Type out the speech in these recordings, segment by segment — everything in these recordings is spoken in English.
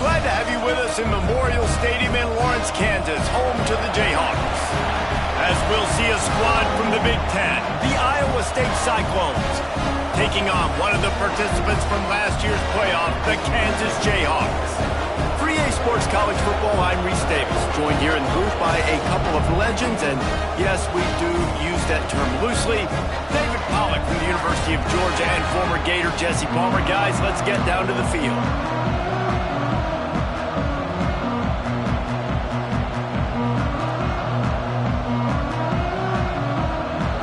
Glad to have you with us in Memorial Stadium in Lawrence, Kansas, home to the Jayhawks. As we'll see a squad from the Big Ten, the Iowa State Cyclones, taking on one of the participants from last year's playoff, the Kansas Jayhawks. For EA Sports College Football, I'm Reese Davis, joined here in the booth by a couple of legends, and yes, we do use that term loosely. David Pollack from the University of Georgia and former Gator Jesse Palmer. Guys, let's get down to the field.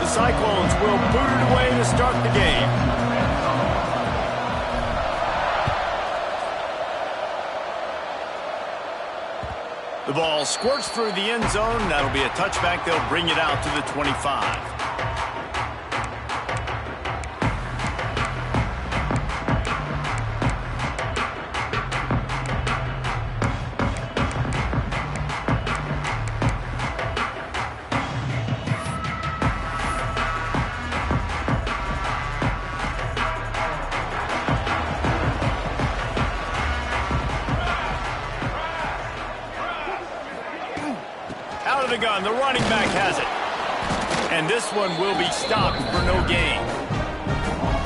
The Cyclones will boot it away to start the game. The ball squirts through the end zone. That'll be a touchback. They'll bring it out to the 25. Out of the gun, the running back has it. And this one will be stopped for no gain.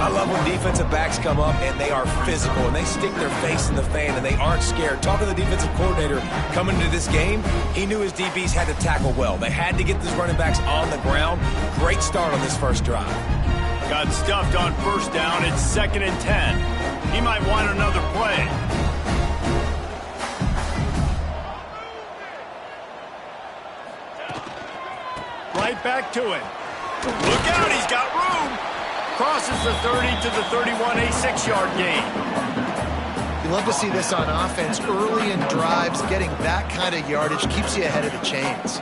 I love when defensive backs come up and they are physical and they stick their face in the fan and they aren't scared. Talking to the defensive coordinator coming into this game, he knew his DBs had to tackle well. They had to get these running backs on the ground. Great start on this first drive. Got stuffed on first down. It's 2nd and 10. He might want another play. Right back to it. Look out, he's got room. Crosses the 30 to the 31, a 6-yard gain. You love to see this on offense. Early in drives, getting that kind of yardage keeps you ahead of the chains.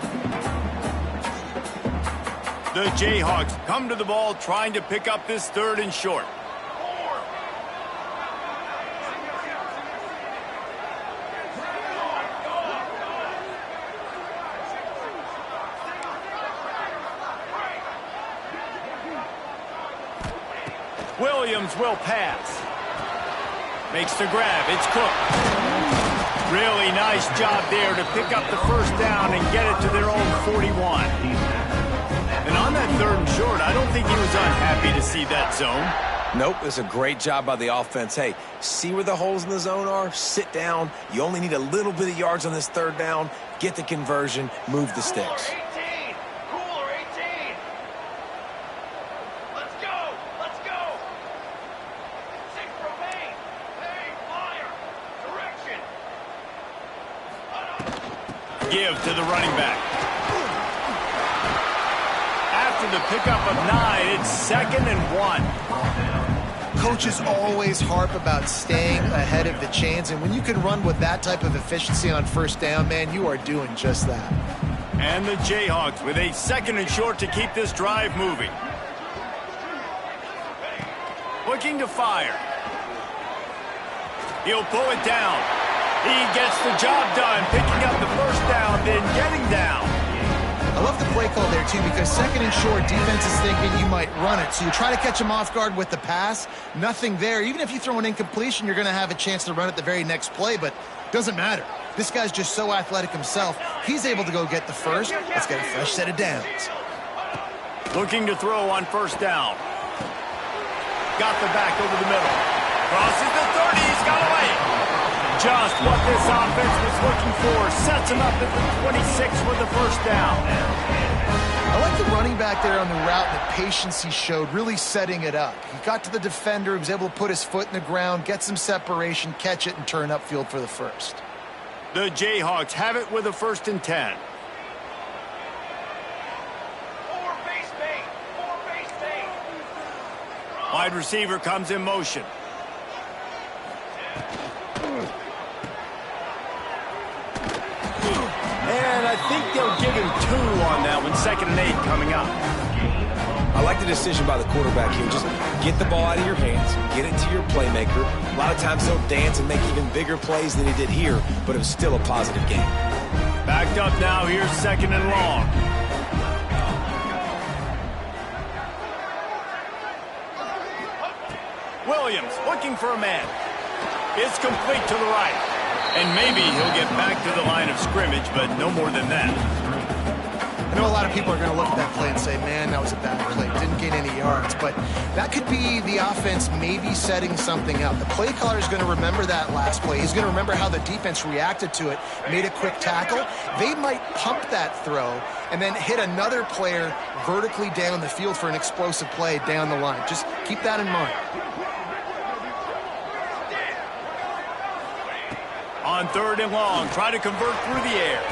The Jayhawks come to the ball trying to pick up this 3rd and short. Williams will pass. Makes the grab. It's Cook. Really nice job there to pick up the first down and get it to their own 41. And on that 3rd and short, I don't think he was unhappy to see that zone. Nope, it's a great job by the offense. Hey, see where the holes in the zone are? Sit down. You only need a little bit of yards on this 3rd down. Get the conversion. Move the sticks. Give to the running back. After the pickup of 9, it's 2nd and 1. Coaches always harp about staying ahead of the chains, and when you can run with that type of efficiency on first down, man, you are doing just that. And the Jayhawks with a 2nd and short to keep this drive moving. Looking to fire. He'll pull it down. He gets the job done, picking up the first down, then getting down. I love the play call there, too, because 2nd and short, defense is thinking you might run it. So you try to catch him off guard with the pass. Nothing there. Even if you throw an incompletion, you're going to have a chance to run it the very next play, but it doesn't matter. This guy's just so athletic himself. He's able to go get the first. Let's get a fresh set of downs. Looking to throw on first down. Got the back over the middle. Crosses the 30. He's got away. Just what this offense was looking for. Sets him up at the 26 for the first down. I like the running back there on the route and the patience he showed, really setting it up. He got to the defender, he was able to put his foot in the ground, get some separation, catch it, and turn upfield for the first. The Jayhawks have it with a 1st and 10. Wide receiver comes in motion. And I think they'll give him 2 on that one. 2nd and 8 coming up. I like the decision by the quarterback here. Just get the ball out of your hands, get it to your playmaker. A lot of times he'll dance and make even bigger plays than he did here, but it was still a positive game. Backed up now. Here's 2nd and long. Williams looking for a man. It's complete to the right. And maybe he'll get back to the line of scrimmage, but no more than that. I know a lot of people are going to look at that play and say, man, that was a bad play. Didn't gain any yards. But that could be the offense maybe setting something up. The play caller is going to remember that last play. He's going to remember how the defense reacted to it, made a quick tackle. They might pump that throw and then hit another player vertically down the field for an explosive play down the line. Just keep that in mind. On 3rd and long, try to convert through the air.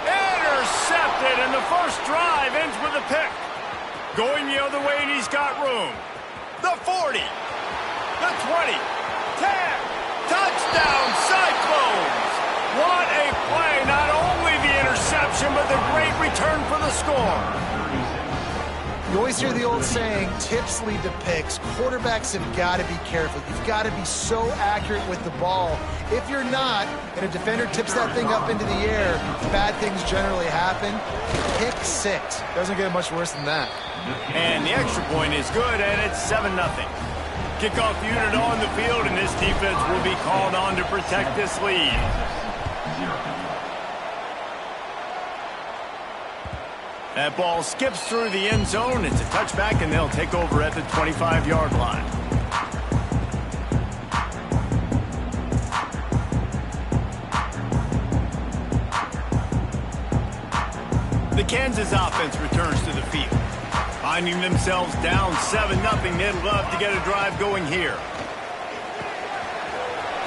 Intercepted, and the first drive ends with a pick. Going the other way, and he's got room. The 40, the 20, 10, touchdown, Cyclones! What a play, not only the interception, but the great return for the score. You always hear the old saying, tips lead to picks. Quarterbacks have got to be careful. You've got to be so accurate with the ball. If you're not, and a defender tips that thing up into the air, bad things generally happen. Pick 6. Doesn't get much worse than that. And the extra point is good, and it's 7-0. Kickoff unit on the field, and this defense will be called on to protect this lead. That ball skips through the end zone. It's a touchback, and they'll take over at the 25-yard line. The Kansas offense returns to the field. Finding themselves down 7-0, they'd love to get a drive going here.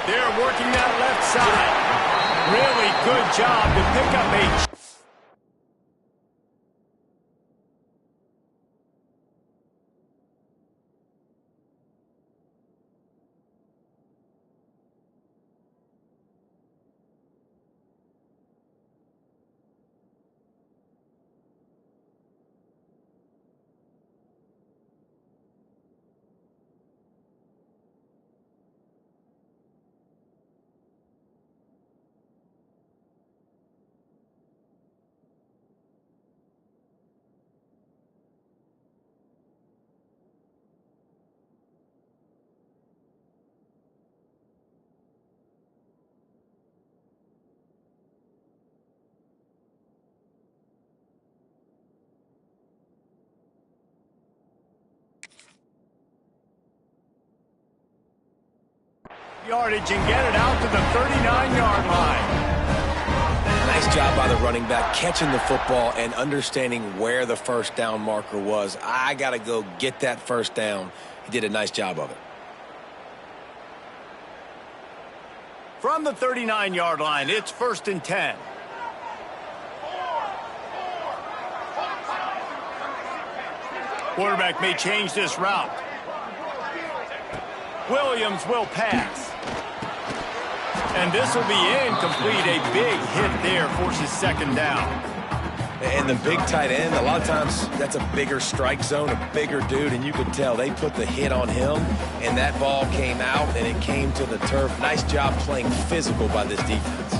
They're working that left side. Really good job to pick up a... yardage and get it out to the 39-yard line. Nice job by the running back, catching the football and understanding where the first down marker was. I got to go get that first down. He did a nice job of it. From the 39-yard line, it's 1st and 10. Quarterback may change this route. Williams will pass. And this will be incomplete. A big hit there forces 2nd down. And the big tight end, a lot of times that's a bigger strike zone, a bigger dude, and you could tell they put the hit on him, and that ball came out, and it came to the turf. Nice job playing physical by this defense.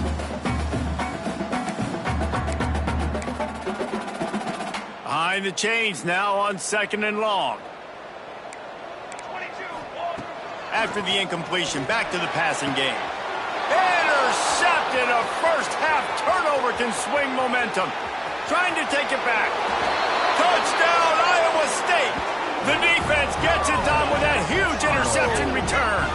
Behind the chains now on 2nd and long. After the incompletion, back to the passing game. Intercepted. A first-half turnover can swing momentum. Trying to take it back. Touchdown, Iowa State. The defense gets it done with that huge interception return.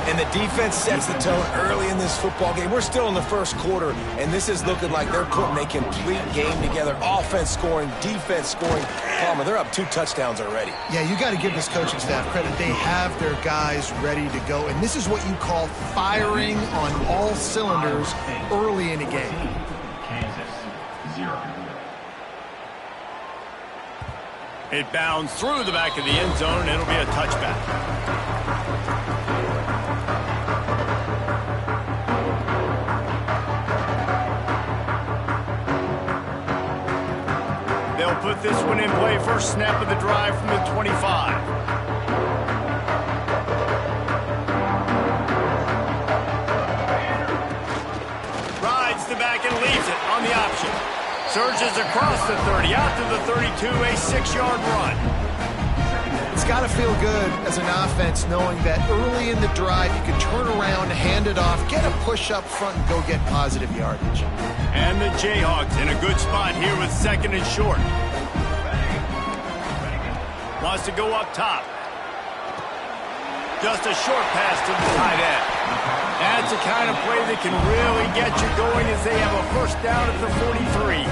And the defense sets the tone early in this football game. We're still in the first quarter, and this is looking like they're putting a complete game together. Offense scoring, defense scoring. Palmer, they're up 2 touchdowns already. Yeah, you got to give this coaching staff credit. They have their guys ready to go, and this is what you call firing on all cylinders early in a game. Kansas, 0. It bounds through the back of the end zone, and it'll be a touchback. They'll put this one in play. First snap of the drive from the 25. Rides the back and leaves it on the option. Surges across the 30, out to the 32, a 6-yard run. it's got to feel good as an offense knowing that early in the drive you can turn around, hand it off, get a push up front, and go get positive yardage. And the Jayhawks in a good spot here with 2nd and short. Wants to go up top. Just a short pass to the tight end. That's the kind of play that can really get you going as they have a first down at the 43.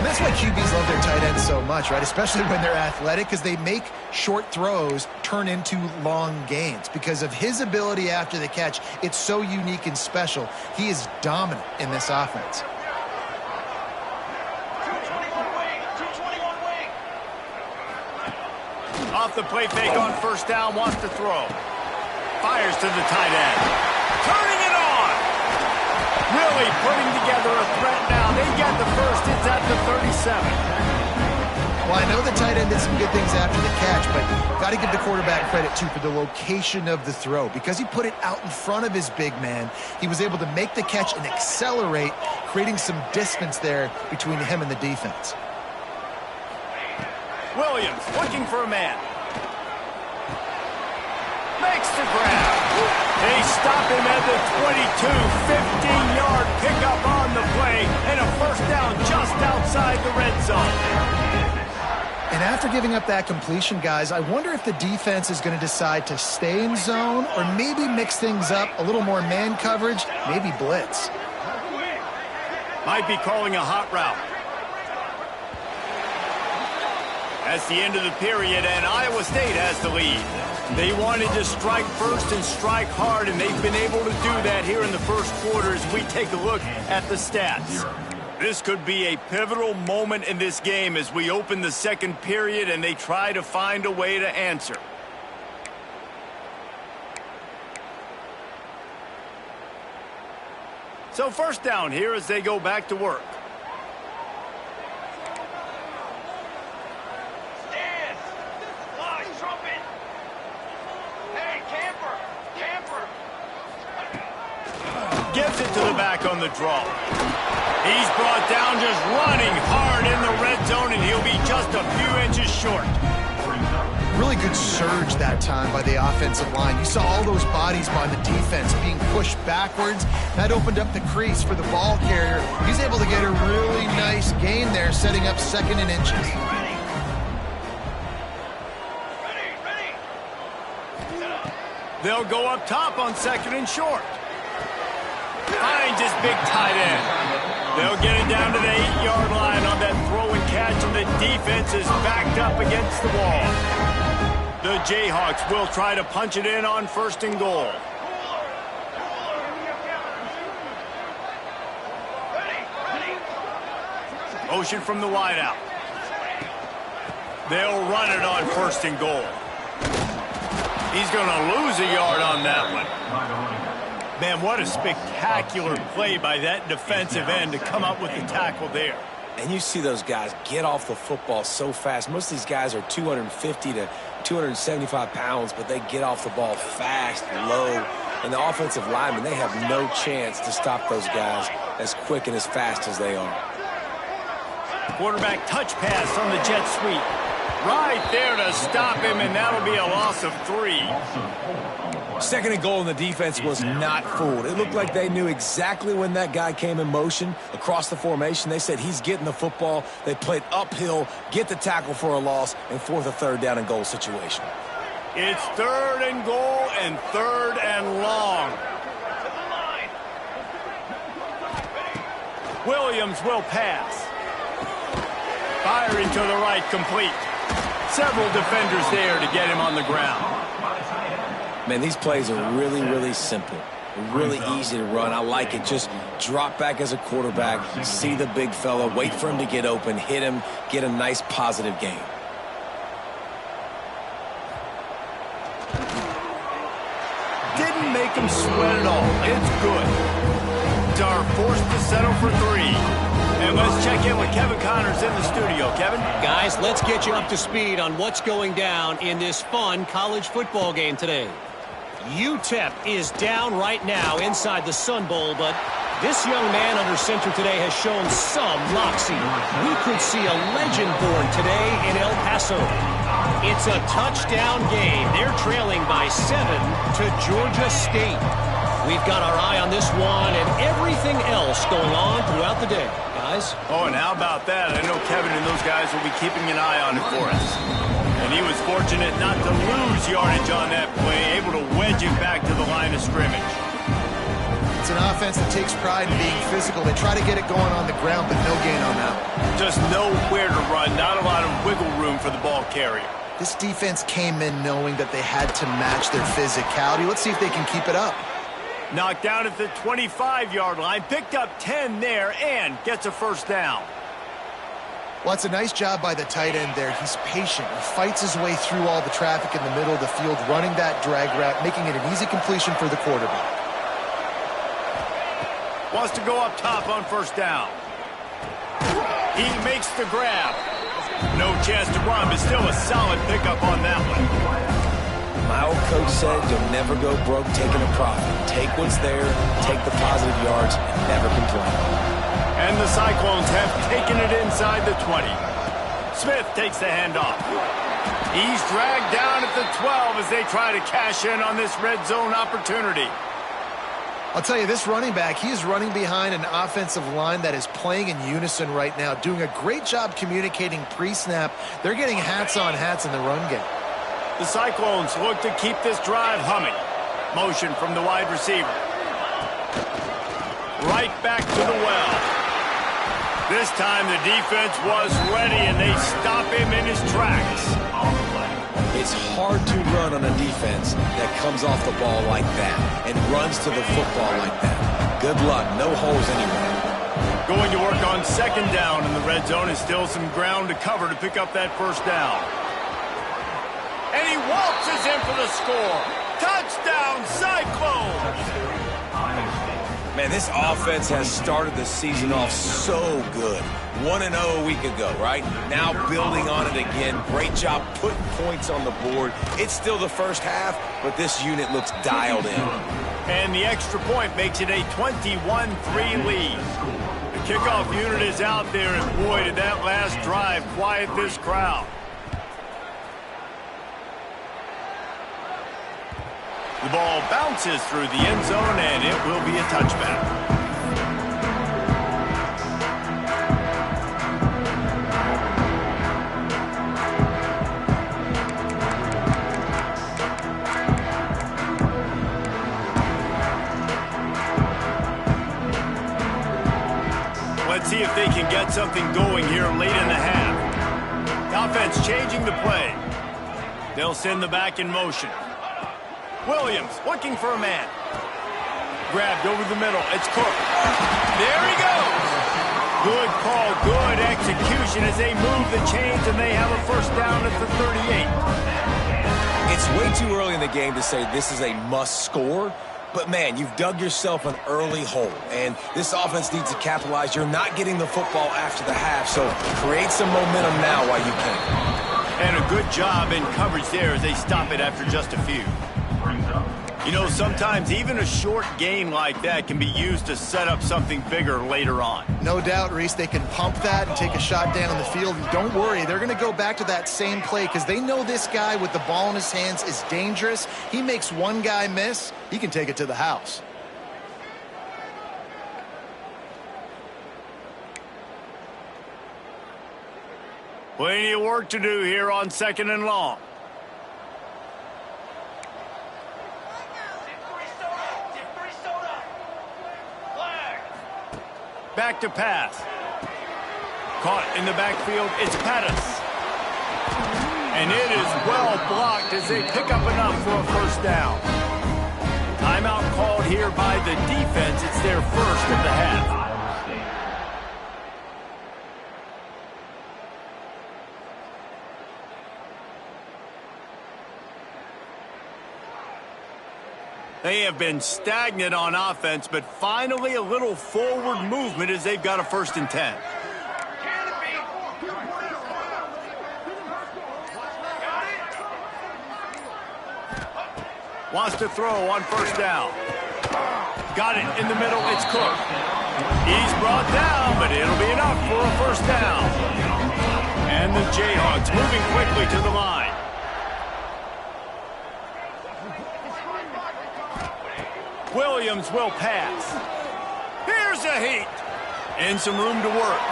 And that's why QBs love their tight ends so much, right? Especially when they're athletic, because they make short throws turn into long gains. Because of his ability after the catch, it's so unique and special. He is dominant in this offense. Off the play fake on first down, wants to throw. Fires to the tight end. Turning it on! Really putting together a threat now. They get the first. It's at the 37. Well, I know the tight end did some good things after the catch, but got to give the quarterback credit, too, for the location of the throw. Because he put it out in front of his big man, he was able to make the catch and accelerate, creating some distance there between him and the defense. Williams looking for a man. Makes the grab. They stop him at the 22. 15-yard pickup on the play and a first down just outside the red zone. And after giving up that completion, guys, I wonder if the defense is going to decide to stay in zone or maybe mix things up, a little more man coverage, maybe blitz. Might be calling a hot route. That's the end of the period, and Iowa State has the lead. They wanted to strike first and strike hard, and they've been able to do that here in the first quarter as we take a look at the stats. This could be a pivotal moment in this game as we open the second period and they try to find a way to answer. So first down here as they go back to work. Gives it to the back on the draw. He's brought down just running hard in the red zone, and he'll be just a few inches short. Really good surge that time by the offensive line. You saw all those bodies by the defense being pushed backwards. That opened up the crease for the ball carrier. He's able to get a really nice gain there, setting up 2nd and inches. They'll go up top on 2nd and short. Finds his big tight end. They'll get it down to the 8-yard line on that throw and catch, and the defense is backed up against the wall. The Jayhawks will try to punch it in on 1st and goal. Motion from the wideout. They'll run it on 1st and goal. He's going to lose a yard on that one. Man, what a spectacular play by that defensive end to come up with the tackle there. And you see those guys get off the football so fast. Most of these guys are 250 to 275 pounds, but they get off the ball fast, low. And the offensive linemen, they have no chance to stop those guys as quick and as fast as they are. Quarterback touch pass on the jet sweep. Right there to stop him, and that'll be a loss of 3. 2nd and goal, and the defense was not fooled. It looked like they knew exactly when that guy came in motion across the formation. They said he's getting the football. They played uphill, get the tackle for a loss, and force a 3rd down and goal situation. It's 3rd and goal and 3rd and long. Williams will pass. Firing to the right, complete. Several defenders there to get him on the ground. Man, these plays are really, really simple. Really easy to run. I like it. Just drop back as a quarterback, see the big fella, wait for him to get open, hit him, get a nice positive gain. Didn't make him sweat at all. It's good. Are forced to settle for 3. And let's check in with Kevin Connors in the studio. Kevin? Guys, let's get you up to speed on what's going down in this fun college football game today. UTEP is down right now inside the Sun Bowl, but this young man under center today has shown some moxie. We could see a legend born today in El Paso. It's a touchdown game. They're trailing by 7 to Georgia State. We've got our eye on this one and everything else going on throughout the day. Guys? Oh, and how about that? I know Kevin and those guys will be keeping an eye on it for us. And he was fortunate not to lose yardage on that play, able to wedge it back to the line of scrimmage. It's an offense that takes pride in being physical. They try to get it going on the ground, but no gain on that. Just nowhere to run, not a lot of wiggle room for the ball carrier. This defense came in knowing that they had to match their physicality. Let's see if they can keep it up. Knocked down at the 25-yard line, picked up 10 there, and gets a first down. Well, it's a nice job by the tight end there. He's patient. He fights his way through all the traffic in the middle of the field, running that drag route, making it an easy completion for the quarterback. Wants to go up top on first down. He makes the grab. No chance to run, but still a solid pickup on that one. My old coach said you'll never go broke taking a profit. Take what's there, take the positive yards, and never complain. And the Cyclones have taken it inside the 20. Smith takes the handoff. He's dragged down at the 12 as they try to cash in on this red zone opportunity. I'll tell you, this running back, he is running behind an offensive line that is playing in unison right now, doing a great job communicating pre-snap. They're getting hats on hats in the run game. The Cyclones look to keep this drive humming. Motion from the wide receiver. Right back to the well. This time the defense was ready and they stop him in his tracks. It's hard to run on a defense that comes off the ball like that and runs to the football like that. Good luck. No holes anywhere. Going to work on second down in the red zone and still some ground to cover to pick up that first down. And he waltzes in for the score. Touchdown, Cyclones! Man, this offense has started the season off so good. 1-0 a week ago, right? Now building on it again. Great job putting points on the board. It's still the first half, but this unit looks dialed in. And the extra point makes it a 21-3 lead. The kickoff unit is out there, and boy, did that last drive quiet this crowd. The ball bounces through the end zone, and it will be a touchback. Let's see if they can get something going here late in the half. Offense changing the play. They'll send the back in motion. Williams looking for a man. Grabbed over the middle. It's Cook. There he goes. Good call, good execution as they move the chains and they have a first down at the 38. It's way too early in the game to say this is a must score. But, man, you've dug yourself an early hole, and this offense needs to capitalize. You're not getting the football after the half, so create some momentum now while you can. And a good job in coverage there as they stop it after just a few. You know, sometimes even a short gain like that can be used to set up something bigger later on. No doubt, Reese, they can pump that and take a shot down the field. And don't worry, they're going to go back to that same play because they know this guy with the ball in his hands is dangerous. He makes one guy miss, he can take it to the house. Plenty of work to do here on second and long. Back to pass. Caught in the backfield, it's Pettis. And it is well blocked as they pick up enough for a first down. Timeout called here by the defense. It's their first of the half. They have been stagnant on offense, but finally a little forward movement as they've got a 1st and 10. Wants to throw on first down. Got it in the middle, it's Cook. He's brought down, but it'll be enough for a first down. And the Jayhawks moving quickly to the line. Williams will pass. Here's a heat. And some room to work.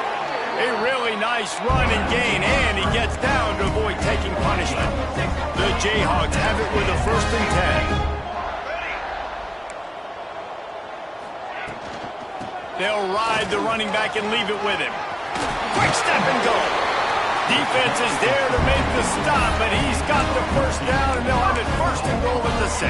A really nice run and gain, and he gets down to avoid taking punishment. The Jayhawks have it with a 1st and 10. They'll ride the running back and leave it with him. Quick step and go. Defense is there to make the stop, but he's got the 1st down, and they'll have it 1st and goal at the 6.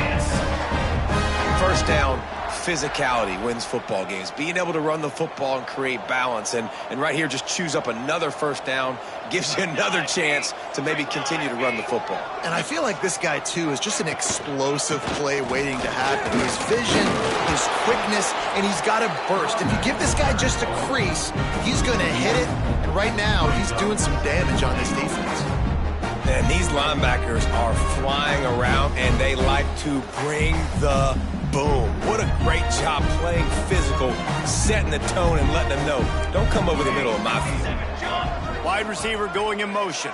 1st down, physicality wins football games. Being able to run the football and create balance. And right here, just choose up another 1st down, gives you another chance to maybe continue to run the football. And I feel like this guy, too, is just an explosive play waiting to happen. His vision, his quickness, and he's got a burst. If you give this guy just a crease, he's going to hit it. And right now, he's doing some damage on this defense. And these linebackers are flying around, and they like to bring the boom. What a great job playing physical, setting the tone and letting them know, don't come over the middle of my field. Wide receiver going in motion.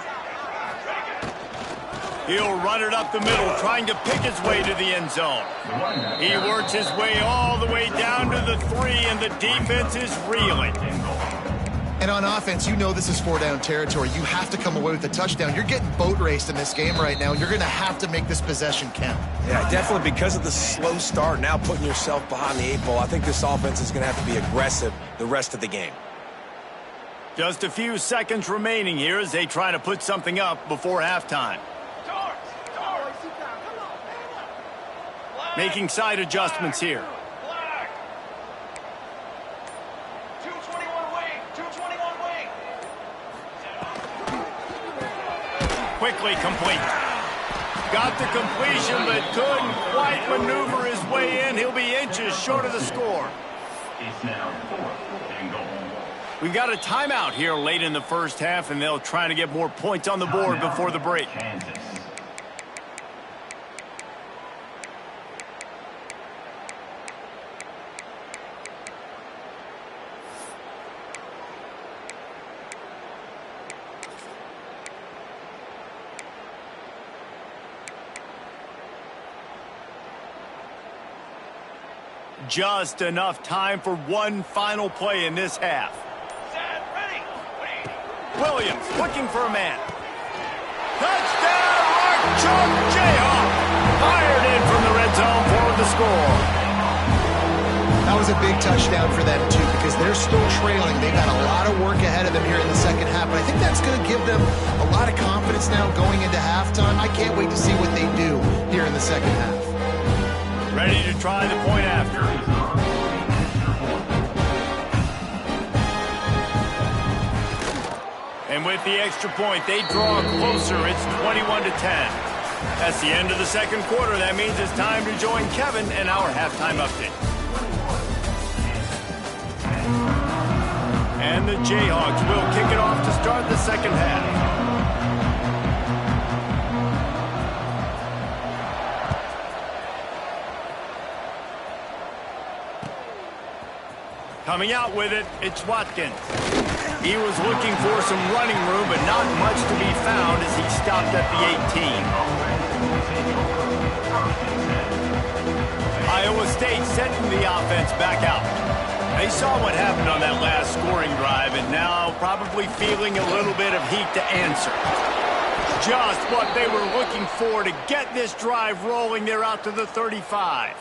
He'll run it up the middle, trying to pick his way to the end zone. He works his way all the way down to the 3, and the defense is reeling. And on offense, you know this is 4-down territory. You have to come away with a touchdown. You're getting boat raced in this game right now. You're going to have to make this possession count. Yeah, definitely because of the slow start, now putting yourself behind the 8 ball, I think this offense is going to have to be aggressive the rest of the game. Just a few seconds remaining here as they try to put something up before halftime. Making side adjustments here. Quickly complete. Got the completion, but couldn't quite maneuver his way in. He'll be inches short of the score. It's now 4th and goal. We've got a timeout here late in the 1st half, and they'll try to get more points on the board before the break. Kansas. Just enough time for one final play in this half. Williams looking for a man. Touchdown, Archon Jayhawk. Fired in from the red zone for the score. That was a big touchdown for them, too, because they're still trailing. They've got a lot of work ahead of them here in the 2nd half, but I think that's going to give them a lot of confidence now going into halftime. I can't wait to see what they do here in the 2nd half. Ready to try the point after. And with the extra point, they draw closer. It's 21-10. That's the end of the 2nd quarter. That means it's time to join Kevin and our halftime update. And the Jayhawks will kick it off to start the 2nd half. Coming out with it, it's Watkins. He was looking for some running room, but not much to be found as he stopped at the 18. Iowa State setting the offense back out. They saw what happened on that last scoring drive, and now probably feeling a little bit of heat to answer. Just what they were looking for to get this drive rolling. They're out to the 35.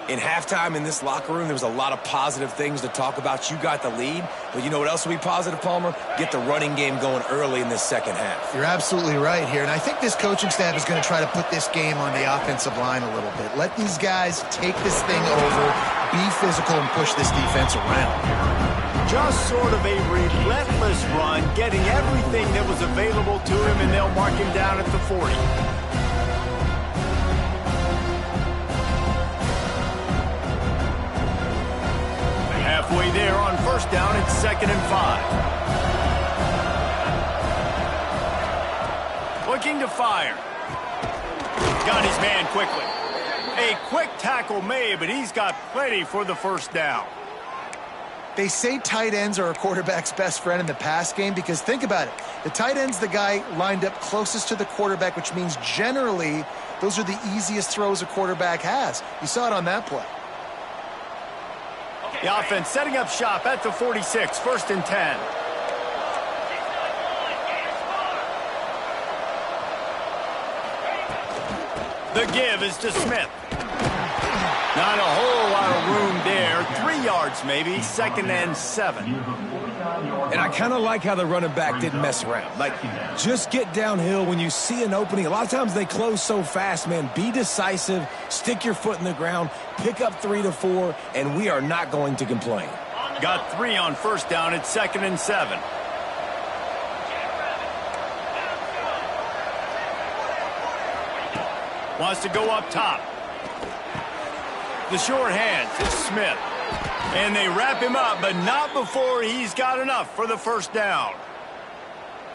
In halftime in this locker room, there was a lot of positive things to talk about. You got the lead, but you know what else will be positive, Palmer? Get the running game going early in this 2nd half. You're absolutely right here, and I think this coaching staff is going to try to put this game on the offensive line a little bit. Let these guys take this thing over, be physical, and push this defense around. Just sort of a relentless run, getting everything that was available to him, and they'll mark him down at the 40. Halfway there on 1st down, it's 2nd and 5. Looking to fire. Got his man quickly. A quick tackle made, but he's got plenty for the 1st down. They say tight ends are a quarterback's best friend in the pass game because think about it. The tight end's the guy lined up closest to the quarterback, which means generally those are the easiest throws a quarterback has. You saw it on that play. The offense setting up shop at the 46, 1st and 10. The give is to Smith. Not a whole lot of room there. 3 yards maybe, 2nd and 7. And I kind of like how the running back didn't mess around. Like, just get downhill when you see an opening. A lot of times they close so fast, man. Be decisive, stick your foot in the ground, pick up 3 to 4, and we are not going to complain. Got 3 on 1st down at 2nd and 7. Wants to go up top. The short hands, it's Smith. And they wrap him up, but not before he's got enough for the 1st down.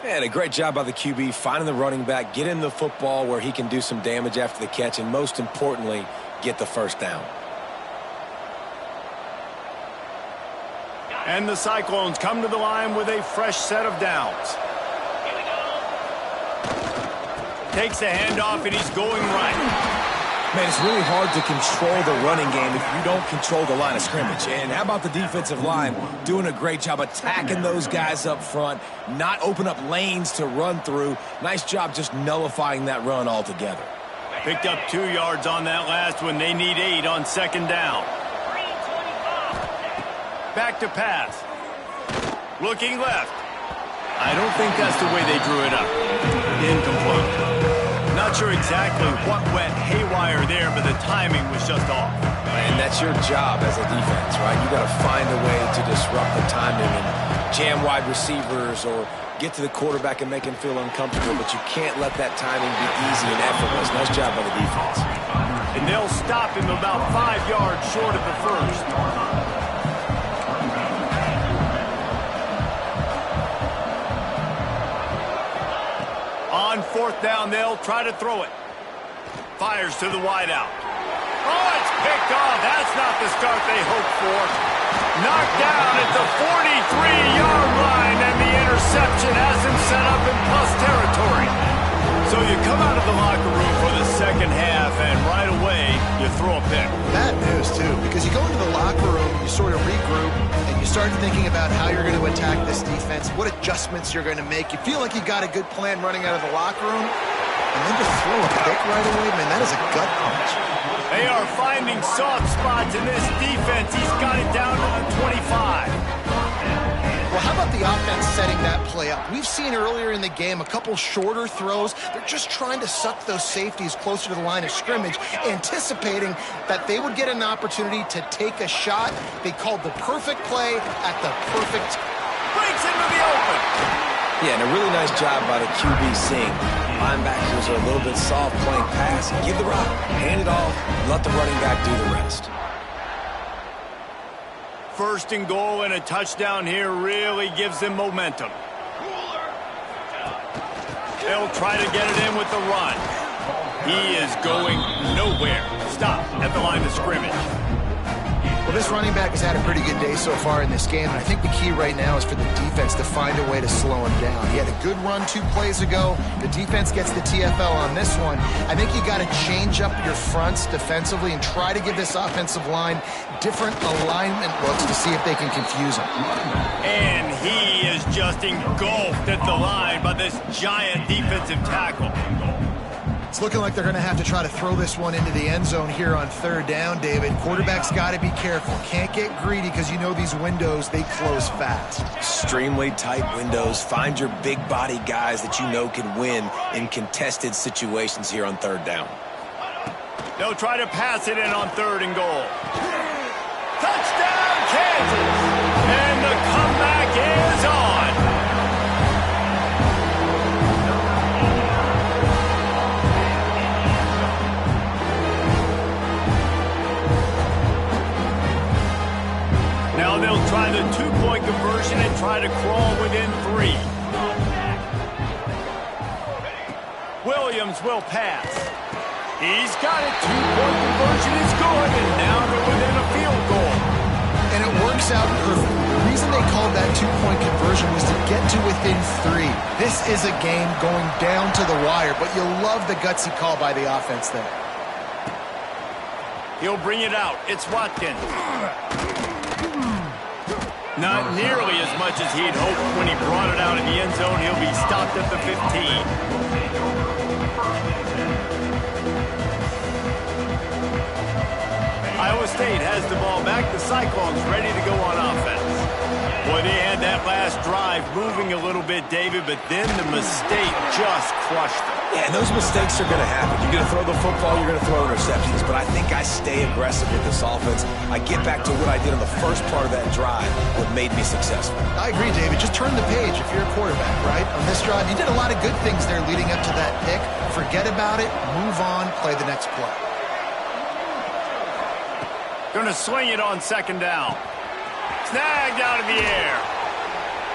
And a great job by the QB finding the running back, getting the football where he can do some damage after the catch, and most importantly, get the 1st down. And the Cyclones come to the line with a fresh set of downs. Takes the handoff, and he's going right. Man, it's really hard to control the running game if you don't control the line of scrimmage. And how about the defensive line doing a great job attacking those guys up front, not open up lanes to run through. Nice job just nullifying that run altogether. Picked up 2 yards on that last one. They need 8 on 2nd down. Back to pass. Looking left. I don't think that's the way they drew it up. Incomplete. Not sure exactly what went haywire there, but the timing was just off. And that's your job as a defense, right? You got to find a way to disrupt the timing and jam wide receivers or get to the quarterback and make him feel uncomfortable, but you can't let that timing be easy and effortless. Nice job by the defense. And they'll stop him about 5 yards short of the 1st. On 4th down, they'll try to throw it. Fires to the wideout. Oh, it's picked off. That's not the start they hoped for. Knocked down at the 43-yard line, and the interception has him set up in plus territory. So you come out of the locker room for the 2nd half, and right away, you throw a pick. Bad news, too, because you go into the locker room, you sort of regroup, and you start thinking about how you're going to attack this defense, what adjustments you're going to make. You feel like you got a good plan running out of the locker room, and then just throw a pick right away. Man, that is a gut punch. They are finding soft spots in this defense. He's got it down to the 25. Well, how about the offense setting that play up? We've seen earlier in the game a couple shorter throws. They're just trying to suck those safeties closer to the line of scrimmage, anticipating that they would get an opportunity to take a shot. They called the perfect play at the perfect... Breaks into the open. Yeah, and a really nice job by the QB seeing linebackers are a little bit soft playing pass. Give the rock, hand it off, let the running back do the rest. 1st and goal, and a touchdown here really gives them momentum. They'll try to get it in with the run. He is going nowhere. Stop at the line of scrimmage. Well, this running back has had a pretty good day so far in this game, and I think the key right now is for the defense to find a way to slow him down. He had a good run 2 plays ago. The defense gets the TFL on this one. I think you got to change up your fronts defensively and try to give this offensive line different alignment looks to see if they can confuse him. And he is just engulfed at the line by this giant defensive tackle. It's looking like they're going to have to try to throw this one into the end zone here on 3rd down, David. Quarterback's got to be careful. Can't get greedy because you know these windows, they close fast. Extremely tight windows. Find your big body guys that you know can win in contested situations here on 3rd down. They'll try to pass it in on 3rd and goal. Touchdown, Kansas! And the comeback is on. Now they'll try the 2-point conversion and try to crawl within 3. Williams will pass. He's got it. 2-point conversion is good, and now they're within a field goal. And it works out perfectly. The reason they called that 2-point conversion was to get to within 3. This is a game going down to the wire, but you love the gutsy call by the offense there. He'll bring it out. It's Watkins. Not nearly as much as he'd hoped when he brought it out in the end zone. He'll be stopped at the 15. Iowa State has the ball back. The Cyclones ready to go on offense. Boy, they had that last drive moving a little bit, David, but then the mistake just crushed them. Yeah, and those mistakes are going to happen. You're going to throw the football, you're going to throw interceptions, but I think I stay aggressive with this offense. I get back to what I did on the first part of that drive, what made me successful. I agree, David. Just turn the page if you're a quarterback, right? On this drive, you did a lot of good things there leading up to that pick. Forget about it, move on, play the next play. Going to swing it on second down. Snagged out of the air.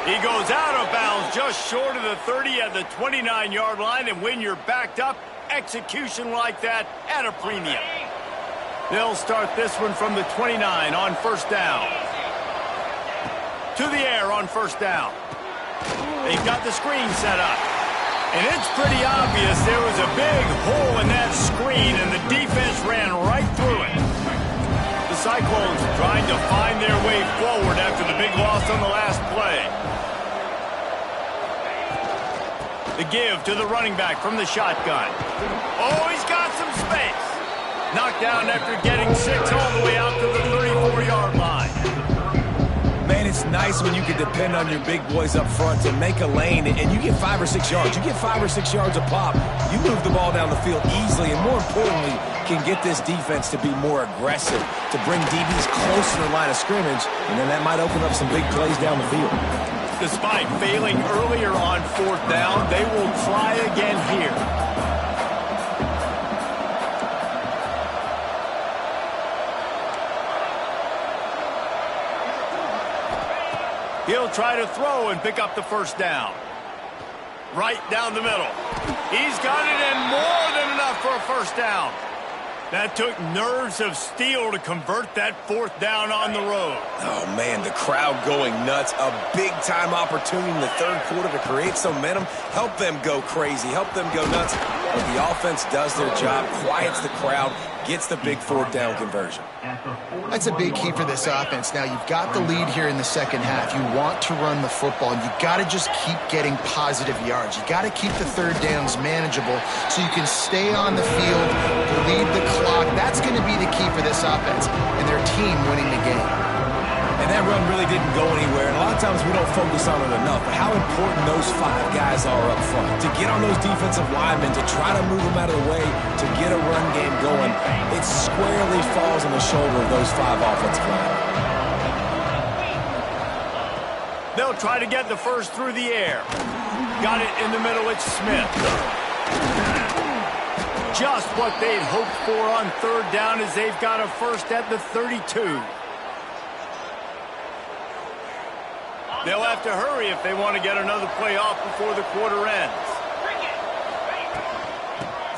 He goes out of bounds just short of the 30 at the 29-yard line, and when you're backed up, execution like that at a premium. They'll start this one from the 29 on first down. To the air on first down. They've got the screen set up. And it's pretty obvious there was a big hole in that screen, and the defense ran right through it. The Cyclones trying to find their way forward after the big loss on the last play. The give to the running back from the shotgun. Oh, he's got some space. Knocked down after getting 6 all the way out to the 34-yard line. Man, it's nice when you can depend on your big boys up front to make a lane, and you get 5 or 6 yards. You get 5 or 6 yards a pop. You move the ball down the field easily, and more importantly, can get this defense to be more aggressive, to bring DBs closer to the line of scrimmage, and then that might open up some big plays down the field. Despite failing earlier on fourth down, they will try again here. He'll try to throw and pick up the first down. Right down the middle. He's got it, and more than enough for a first down. That took nerves of steel to convert that fourth down on the road. Oh, man, the crowd going nuts. A big-time opportunity in the third quarter to create some momentum. Help them go crazy. Help them go nuts. But the offense does their job, quiets the crowd, gets the big fourth down conversion. That's a big key for this offense. Now, you've got the lead here in the second half. You want to run the football, and you got to just keep getting positive yards. You got to keep the third downs manageable so you can stay on the field, lead the clock. That's going to be the key for this offense and their team winning the game. And that run really didn't go anywhere. And a lot of times we don't focus on it enough. But how important those 5 guys are up front. To get on those defensive linemen, to try to move them out of the way, to get a run game going, it squarely falls on the shoulder of those 5 offensive linemen. They'll try to get the first through the air. Got it in the middle. It's Smith. Just what they'd hoped for on third down as they've got a first at the 32. They'll have to hurry if they want to get another play off before the quarter ends.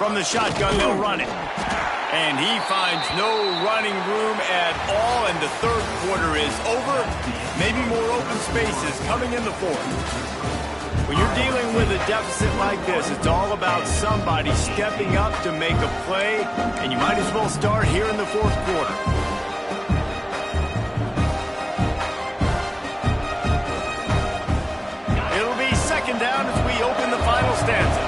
From the shotgun, they'll run it. And he finds no running room at all, and the third quarter is over. Maybe more open spaces coming in the fourth. When you're dealing with a deficit like this, it's all about somebody stepping up to make a play, and you might as well start here in the fourth quarter. It'll be second down as we open the final stanza.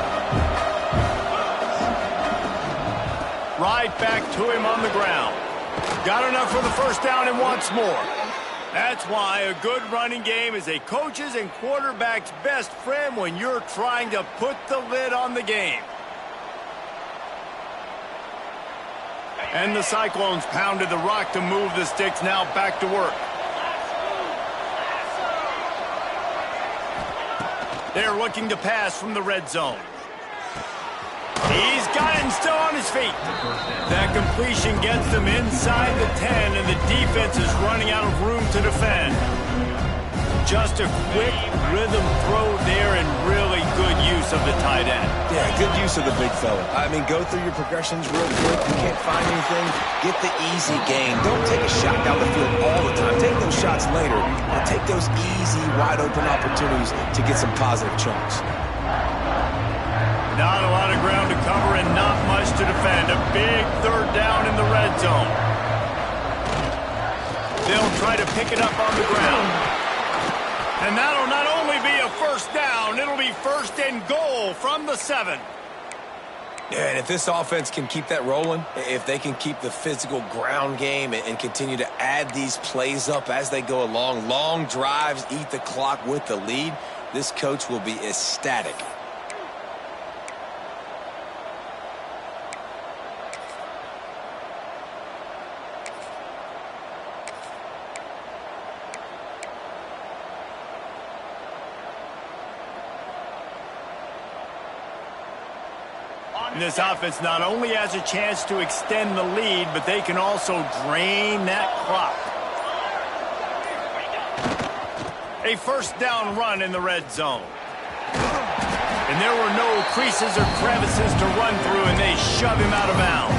Right back to him on the ground. Got enough for the first down and wants more. That's why a good running game is a coach's and quarterback's best friend when you're trying to put the lid on the game. And the Cyclones pounded the rock to move the sticks, now back to work. They're looking to pass from the red zone. He's got it and still on his feet. That completion gets them inside the 10, and the defense is running out of room to defend. Just a quick rhythm throw there and really good use of the tight end. Yeah, good use of the big fella. I mean, go through your progressions real quick. You can't find anything, get the easy gain. Don't take a shot down the field all the time. Take those shots later, but take those easy, wide-open opportunities to get some positive chunks. Not a lot of ground to cover and not much to defend. A big third down in the red zone. They'll try to pick it up on the ground. And that'll not only be a first down, it'll be first and goal from the 7. Yeah, and if this offense can keep that rolling, if they can keep the physical ground game and continue to add these plays up as they go along, long drives, eat the clock with the lead, this coach will be ecstatic. This offense not only has a chance to extend the lead, but they can also drain that clock. A first down run in the red zone. And there were no creases or crevices to run through, and they shove him out of bounds.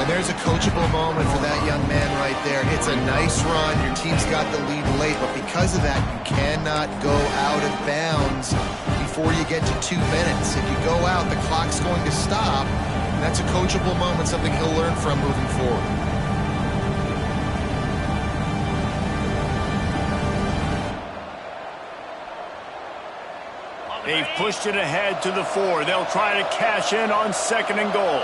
And there's a coachable moment for that young man right there. It's a nice run. Your team's got the lead late, but because of that, you cannot go out of bounds before you get to 2 minutes. If you go out, the clock's going to stop. And that's a coachable moment, something he'll learn from moving forward. They've pushed it ahead to the 4. They'll try to cash in on second and goal.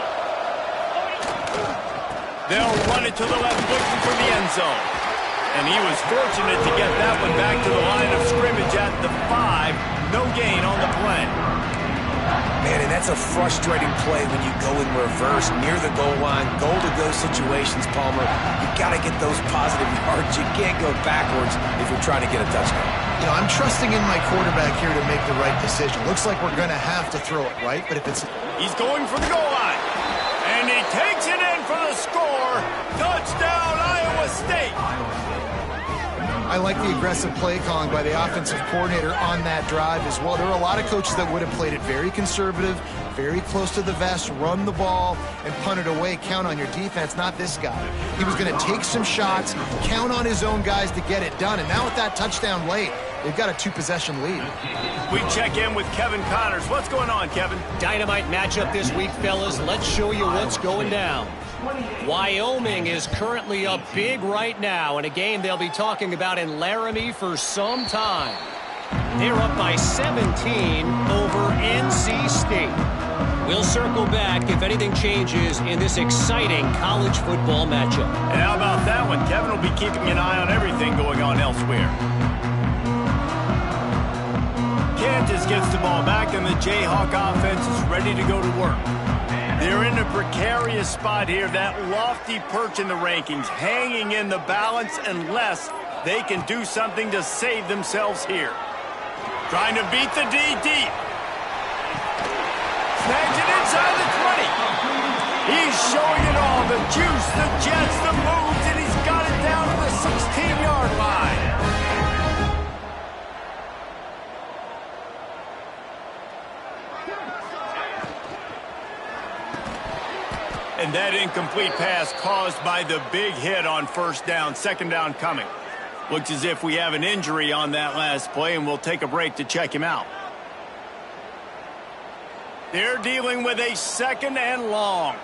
They'll run it to the left, looking for the end zone. And he was fortunate to get that one back to the line of scrimmage at the 5. No gain on the play. Man, and that's a frustrating play when you go in reverse near the goal line, goal-to-go situations, Palmer. You got to get those positive yards. You can't go backwards if you're trying to get a touchdown. You know, I'm trusting in my quarterback here to make the right decision. Looks like we're going to have to throw it, right? But if it's... He's going for the goal line. And he takes it in for the score. Touchdown, Iowa State. I like the aggressive play calling by the offensive coordinator on that drive as well. There are a lot of coaches that would have played it very conservative, very close to the vest, run the ball, and punt it away. Count on your defense, not this guy. He was going to take some shots, count on his own guys to get it done. And now with that touchdown late, they've got a 2-possession lead. We check in with Kevin Connors. What's going on, Kevin? Dynamite matchup this week, fellas. Let's show you what's going down. Wyoming is currently up big right now in a game they'll be talking about in Laramie for some time. They're up by 17 over NC State. We'll circle back if anything changes in this exciting college football matchup. And how about that one? Kevin will be keeping an eye on everything going on elsewhere. Kansas gets the ball back, and the Jayhawk offense is ready to go to work. They're in a precarious spot here, that lofty perch in the rankings, hanging in the balance unless they can do something to save themselves here. Trying to beat the D deep. Snags it inside the 20. He's showing it all, the juice, the jets, the moves, and he's got it down to the 16-yard line. And that incomplete pass caused by the big hit on first down, second down coming. Looks as if we have an injury on that last play, and we'll take a break to check him out. They're dealing with a second and long.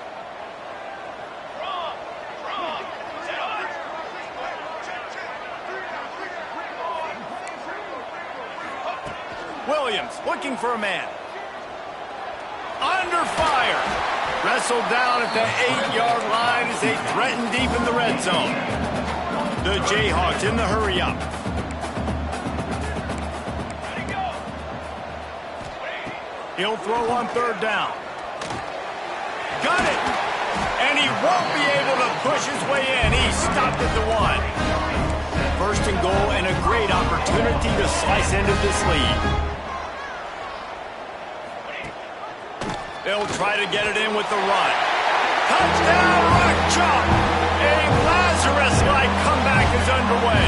Williams looking for a man. Under fire. Wrestled down at the 8-yard line as they threaten deep in the red zone. The Jayhawks in the hurry-up. He'll throw on third down. Got it! And he won't be able to push his way in. He stopped at the 1. First and goal, and a great opportunity to slice into this lead. They'll try to get it in with the run. Touchdown, Rock Chalk! A Lazarus-like comeback is underway.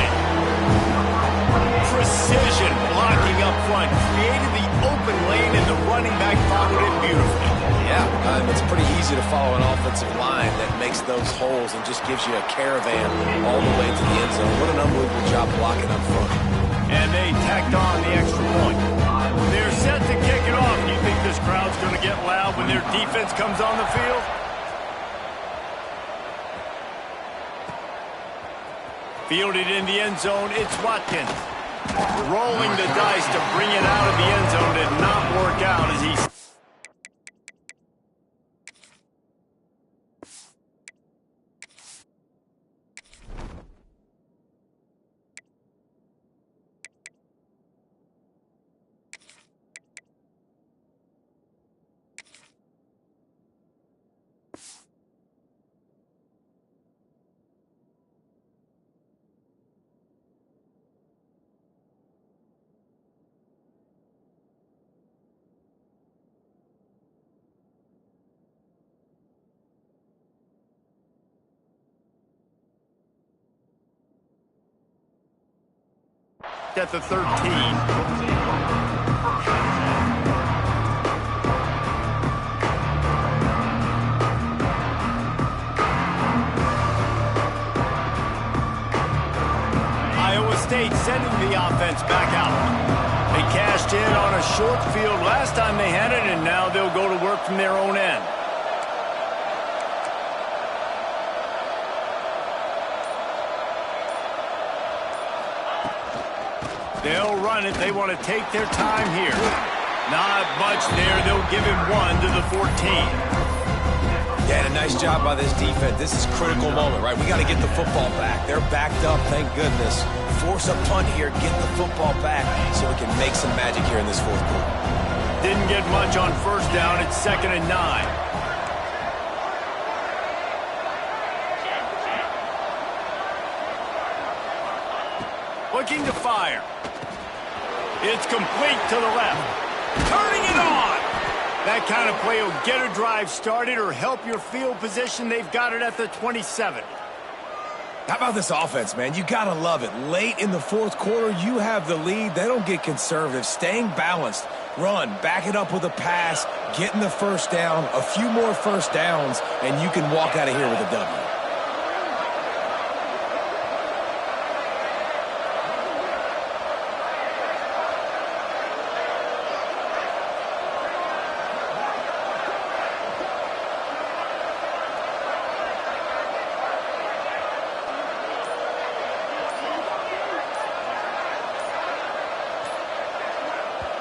Precision blocking up front, created the open lane, and the running back followed it beautifully. Yeah, it's pretty easy to follow an offensive line that makes those holes and just gives you a caravan all the way to the end zone. What an unbelievable job blocking up front. And they tacked on the extra point. They're set to kick it off. Do you think this crowd's going to get loud when their defense comes on the field? Fielded in the end zone, it's Watkins. Rolling the dice to bring it out of the end zone did not work out as he... at the 13. Iowa State sending the offense back out. They cashed in on a short field last time they had it, and now they'll go to work from their own end. They'll run it. They want to take their time here. Not much there. They'll give him 1 to the 14. Yeah, and a nice job by this defense. This is a critical moment, right? We got to get the football back. They're backed up, thank goodness. Force a punt here, get the football back so we can make some magic here in this fourth quarter. Didn't get much on first down. It's 2nd and 9. Looking to fire. It's complete to the left. Turning it on. That kind of play will get a drive started or help your field position. They've got it at the 27. How about this offense, man? You got to love it. Late in the fourth quarter, you have the lead. They don't get conservative. Staying balanced. Run, back it up with a pass, getting the first down, a few more first downs, and you can walk out of here with a W.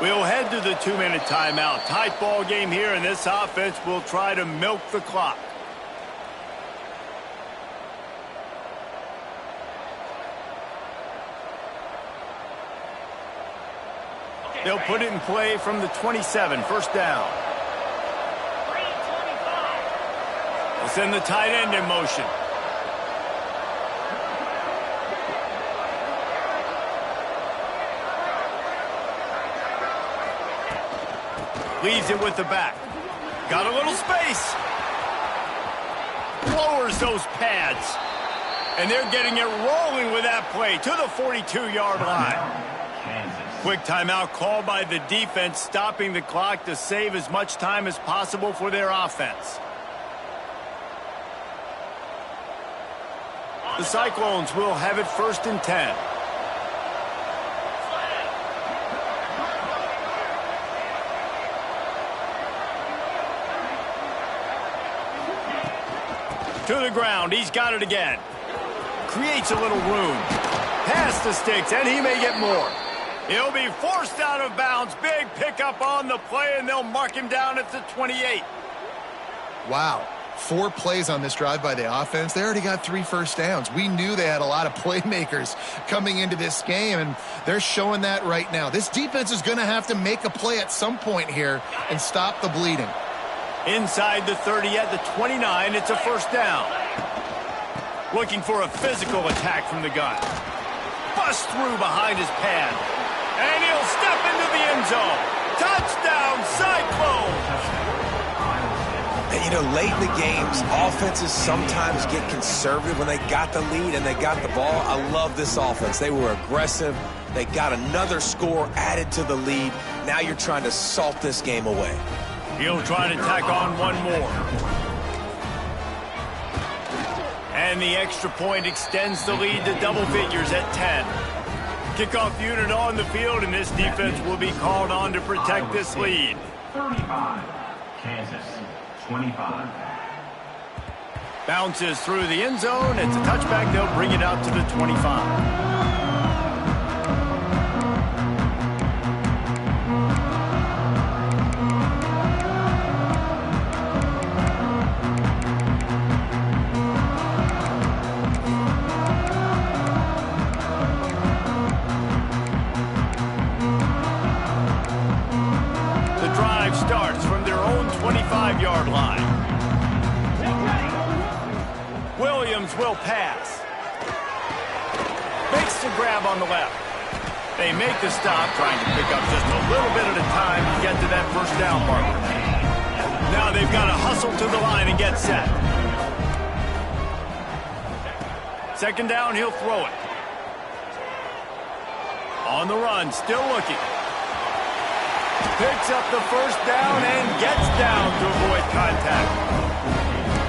We'll head to the 2-minute timeout. Tight ball game here, and this offense will try to milk the clock. They'll put it in play from the 27, first down. They'll send the tight end in motion. Leaves it with the back. Got a little space. Lowers those pads. And they're getting it rolling with that play to the 42-yard line. Quick timeout called by the defense, stopping the clock to save as much time as possible for their offense. The Cyclones will have it 1st and 10. To the ground. He's got it again. Creates a little room. Past the sticks, and he may get more. He'll be forced out of bounds. Big pickup on the play, and they'll mark him down at the 28. Wow. 4 plays on this drive by the offense. They already got 3 first downs. We knew they had a lot of playmakers coming into this game, and they're showing that right now. This defense is going to have to make a play at some point here and stop the bleeding. Inside the 30 at the 29, it's a first down. Looking for a physical attack from the gun. Bust through behind his pad. And he'll step into the end zone. Touchdown, Cyclones! And, you know, late in the games, offenses sometimes get conservative when they got the lead and they got the ball. I love this offense. They were aggressive. They got another score added to the lead. Now you're trying to salt this game away. He'll try to tack on one more. And the extra point extends the lead to double figures at 10. Kickoff unit on the field, and this defense will be called on to protect this lead. 35, Kansas, 25. Bounces through the end zone. It's a touchback. They'll bring it out to the 25. Starts from their own 25-yard line. Williams will pass. Makes the grab on the left. They make the stop, trying to pick up just a little bit at a time to get to that first down marker. Now they've got to hustle to the line and get set. Second down, he'll throw it. On the run, still looking. Picks up the first down and gets down to avoid contact.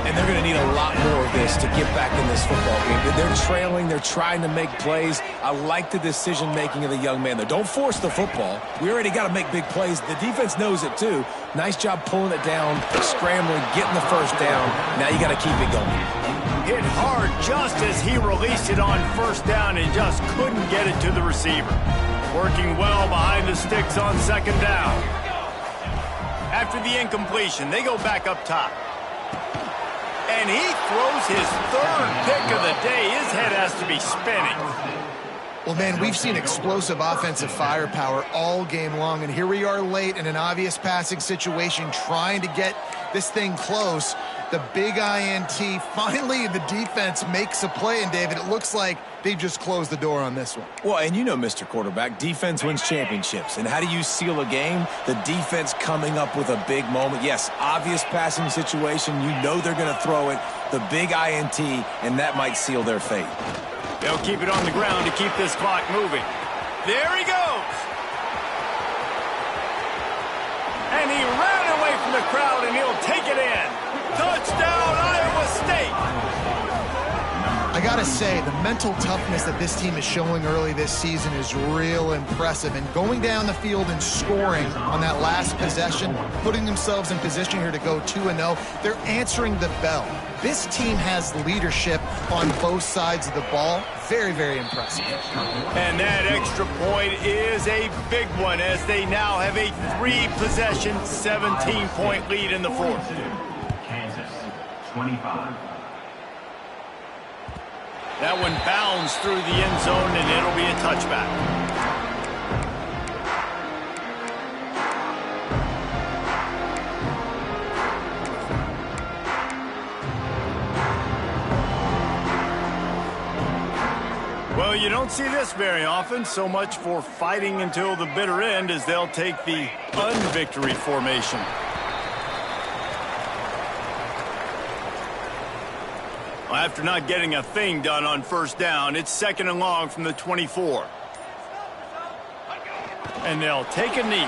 And they're going to need a lot more of this to get back in this football game. They're trailing. They're trying to make plays. I like the decision-making of the young man, though. Don't force the football. We already got to make big plays. The defense knows it, too. Nice job pulling it down, scrambling, getting the first down. Now you got to keep it going. Hit hard just as he released it on first down and just couldn't get it to the receiver. Working well behind the sticks on second down. After the incompletion, they go back up top. And he throws his third pick of the day. His head has to be spinning. Well, man, we've seen explosive offensive firepower all game long, and here we are late in an obvious passing situation trying to get this thing close. The big INT, finally the defense makes a play, and David, it looks like they just closed the door on this one. Well, and you know, Mr. Quarterback, defense wins championships. And how do you seal a game? The defense coming up with a big moment. Yes, obvious passing situation. You know they're going to throw it. The big INT, and that might seal their fate. They'll keep it on the ground to keep this clock moving. There he goes. And he ran away from the crowd, and he'll take it in. Touchdown, Iowa State. I gotta say, the mental toughness that this team is showing early this season is real impressive. And going down the field and scoring on that last possession, putting themselves in position here to go 2-0, they're answering the bell. This team has leadership on both sides of the ball. Very, very impressive. And that extra point is a big one as they now have a 3-possession, 17-point lead in the fourth. Kansas, 25. That one bounds through the end zone, and it'll be a touchback. Well, you don't see this very often. So much for fighting until the bitter end as they'll take the unvictory formation. Well, after not getting a thing done on first down, it's second and long from the 24. And they'll take a knee.